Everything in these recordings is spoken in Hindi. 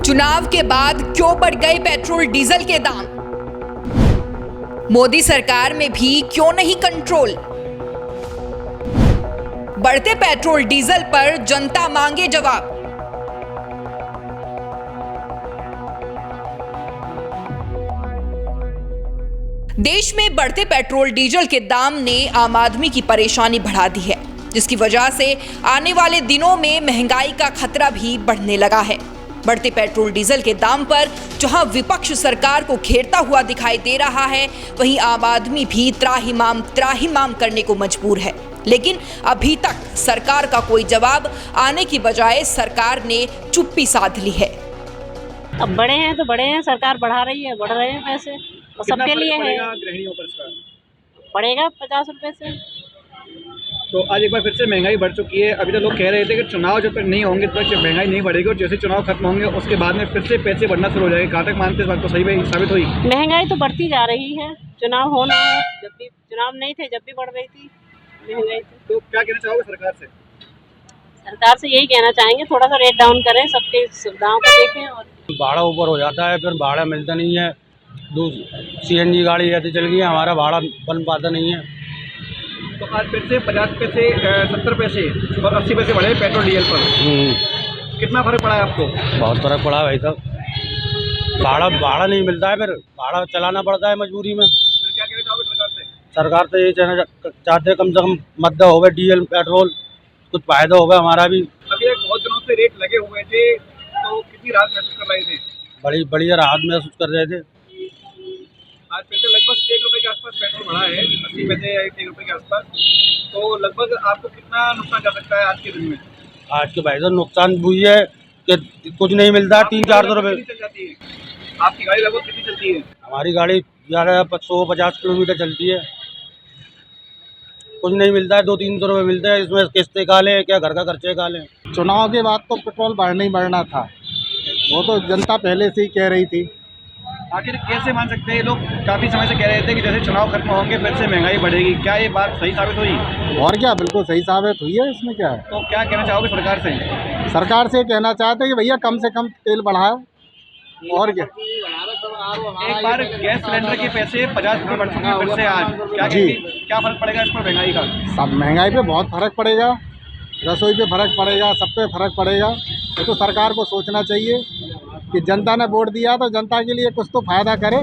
चुनाव के बाद क्यों बढ़ गए पेट्रोल डीजल के दाम? मोदी सरकार में भी क्यों नहीं कंट्रोल? बढ़ते पेट्रोल डीजल पर जनता मांगे जवाब। देश में बढ़ते पेट्रोल डीजल के दाम ने आम आदमी की परेशानी बढ़ा दी है, जिसकी वजह से आने वाले दिनों में महंगाई का खतरा भी बढ़ने लगा है। बढ़ते पेट्रोल डीजल के दाम पर जहां विपक्ष सरकार को घेरता हुआ दिखाई दे रहा है, वहीं आम आदमी भी त्राहिमाम करने को मजबूर है। लेकिन अभी तक सरकार का कोई जवाब आने की बजाय सरकार ने चुप्पी साध ली है। अब बड़े हैं तो बड़े हैं, सरकार बढ़ा रही है, बढ़ रहे हैं पैसे और सबके लिए है। गृहिणियों पर पड़ेगा 50 रुपए से। तो आज एक बार फिर से महंगाई बढ़ चुकी है। अभी तो लोग कह रहे थे कि चुनाव जब तक नहीं होंगे तब तक महंगाई नहीं बढ़ेगी, और जैसे चुनाव खत्म होंगे उसके बाद में फिर से पैसे बढ़ना शुरू हो जाएंगे। कहाँ तक मानते इस बात को सही में साबित हुई? महंगाई तो बढ़ती जा रही है। चुनाव होना है, जब भी चुनाव नहीं थे जब भी बढ़ रही थी महंगाई। तो क्या कहना चाहोगे सरकार से? सरकार से यही कहना चाहेंगे, थोड़ा सा रेट डाउन करें, सबके सुविधाओं को देखें। और भाड़ा ऊपर हो जाता है, फिर भाड़ा मिलता नहीं है। CNG गाड़ी ऐसी चल गई है, हमारा भाड़ा बन पाता नहीं है। तो आज फिर से 50 पैसे 70 पैसे और 80 पैसे बढ़े पेट्रोल डीजल पर। कितना फर्क पड़ा है आपको? बहुत फर्क पड़ा है भाई साहब। भाड़ा नहीं मिलता है, फिर भाड़ा चलाना पड़ता है मजबूरी में। फिर क्या कहना चाहोगे सरकार से? सरकार से ये कहना चाहते हैं कम से कम मद्दा होवे डीजल पेट्रोल, कुछ फायदा होगा हमारा भी। अभी एक बहुत दिनों से रेट लगे हुए थे, तो कितनी राहत महसूस कर रहे थे? बढ़िया राहत महसूस कर रहे थे। आज फिर से लगभग 1 रुपये के आसपास पेट्रोल बढ़ा है, 80 पैसे या 1 रुपये के आसपास। तो लगभग आपको कितना नुकसान जा सकता है आज के दिन में? आज के भाई साहब नुकसान हुई है कि कुछ नहीं मिलता है। 300-400 रुपये चल जाती है। आपकी गाड़ी लगभग कितनी चलती है? हमारी गाड़ी 150 किलोमीटर चलती है। कुछ नहीं मिलता है, 200-300 रुपये मिलते हैं। इसमें किस्तें का लें, क्या घर का खर्चे का लें। चुनाव के बाद तो पेट्रोल बढ़ना ही बढ़ना था, वो तो जनता पहले से ही कह रही थी। आखिर कैसे मान सकते हैं? लोग काफ़ी समय से कह रहे थे कि जैसे चुनाव खत्म होंगे फिर से महंगाई बढ़ेगी। क्या ये बात सही साबित हुई? और क्या, बिल्कुल सही साबित हुई है। इसमें क्या है? तो क्या कहना चाहोगे सरकार से? सरकार से कहना चाहते हैं कि भैया कम से कम तेल बढ़ाओ। और क्या, एक बार गैस सिलेंडर के पैसे 50 रुपये बढ़ चुके हैं फिर से आज। क्या फर्क पड़ेगा इस पर महंगाई का? सब महंगाई पे बहुत फर्क पड़ेगा, रसोई पे फर्क पड़ेगा, सब पे फर्क पड़ेगा। ये तो सरकार को सोचना चाहिए कि जनता ने वोट दिया तो जनता के लिए कुछ तो फायदा करे।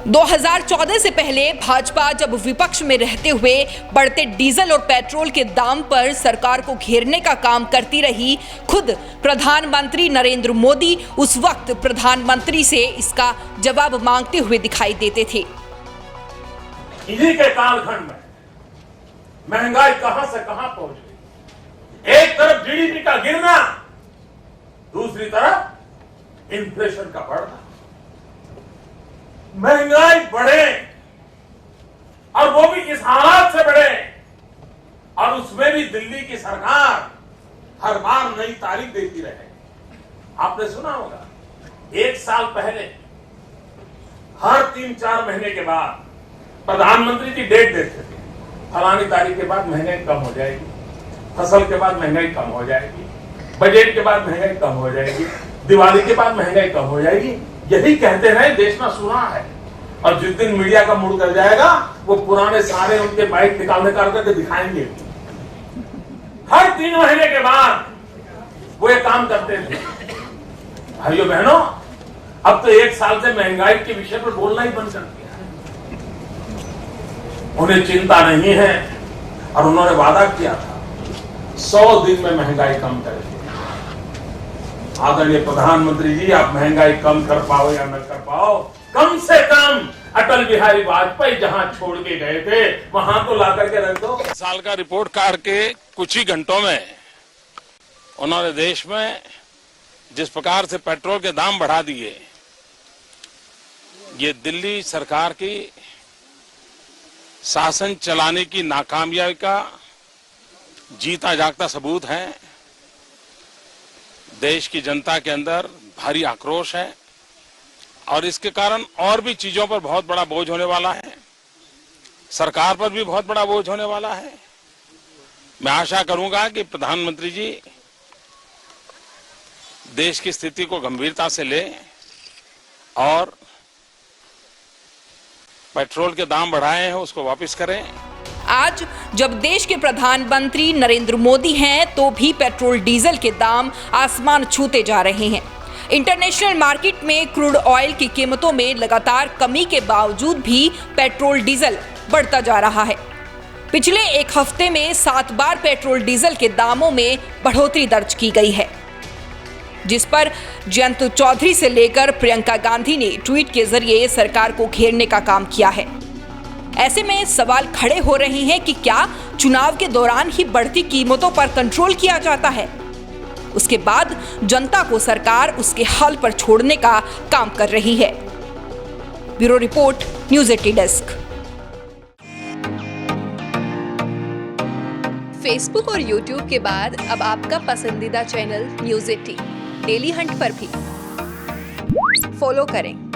2014 से पहले भाजपा जब विपक्ष में रहते हुए बढ़ते डीजल और पेट्रोल के दाम पर सरकार को घेरने का काम करती रही, खुद प्रधानमंत्री नरेंद्र मोदी उस वक्त प्रधानमंत्री से इसका जवाब मांगते हुए दिखाई देते थे। इन्हीं के कालखंड में महंगाई कहां से कहां पहुंच गई। एक तरफ GDP का गिरना, दूसरी तरफ इन्फ्लेशन का बढ़ना। महंगाई बढ़े और वो भी इस हालात से बढ़े, और उसमें भी दिल्ली की सरकार हर बार नई तारीख देती रहे। आपने सुना होगा, 1 साल पहले हर 3-4 महीने के बाद प्रधानमंत्री जी डेट देते थे, फलानी तारीख के बाद महंगाई कम हो जाएगी, फसल के बाद महंगाई कम हो जाएगी, बजट के बाद महंगाई कम हो जाएगी, दिवाली के बाद महंगाई कम हो जाएगी। यही कहते रहे, देश में सुना है। और जिस दिन मीडिया का मूड कर जाएगा, वो पुराने सारे उनके बाइक निकालने करके दिखाएंगे। हर 3 महीने के बाद वो ये काम करते थे। भाइयों बहनों, अब तो 1 साल से महंगाई के विषय पर बोलना ही बंद कर दिया है। उन्हें चिंता नहीं है, और उन्होंने वादा किया था 100 दिन में महंगाई कम करेंगे। आदरणीय प्रधानमंत्री जी, आप महंगाई कम कर पाओ या न कर पाओ, कम से कम अटल बिहारी वाजपेयी जहां छोड़ के गए थे वहां तो ला करके रख दो। साल का रिपोर्ट कार्ड के कुछ ही घंटों में उन्होंने देश में जिस प्रकार से पेट्रोल के दाम बढ़ा दिए, ये दिल्ली सरकार की शासन चलाने की नाकामयाबी का जीता जागता सबूत है। देश की जनता के अंदर भारी आक्रोश है, और इसके कारण और भी चीजों पर बहुत बड़ा बोझ होने वाला है। सरकार पर भी बहुत बड़ा बोझ होने वाला है। मैं आशा करूंगा कि प्रधानमंत्री जी देश की स्थिति को गंभीरता से ले और पेट्रोल के दाम बढ़ाए हैं उसको वापस करें। आज जब देश के प्रधानमंत्री नरेंद्र मोदी हैं तो भी पेट्रोल डीजल के दाम आसमान छूते जा रहे हैं। इंटरनेशनल मार्केट में क्रूड ऑयल की कीमतों में लगातार कमी के बावजूद भी पेट्रोल डीजल बढ़ता जा रहा है। पिछले एक हफ्ते में 7 बार पेट्रोल डीजल के दामों में बढ़ोतरी दर्ज की गई है, जिस पर जयंत चौधरी से लेकर प्रियंका गांधी ने ट्वीट के जरिए सरकार को घेरने का काम किया है। ऐसे में सवाल खड़े हो रहे हैं कि क्या चुनाव के दौरान ही बढ़ती कीमतों पर कंट्रोल किया जाता है, उसके बाद जनता को सरकार उसके हाल पर छोड़ने का काम कर रही है। Bureau report, news 18 desk. Facebook और यूट्यूब के बाद अब आपका पसंदीदा चैनल न्यूज़ 18 डेली हंट पर भी फॉलो करें।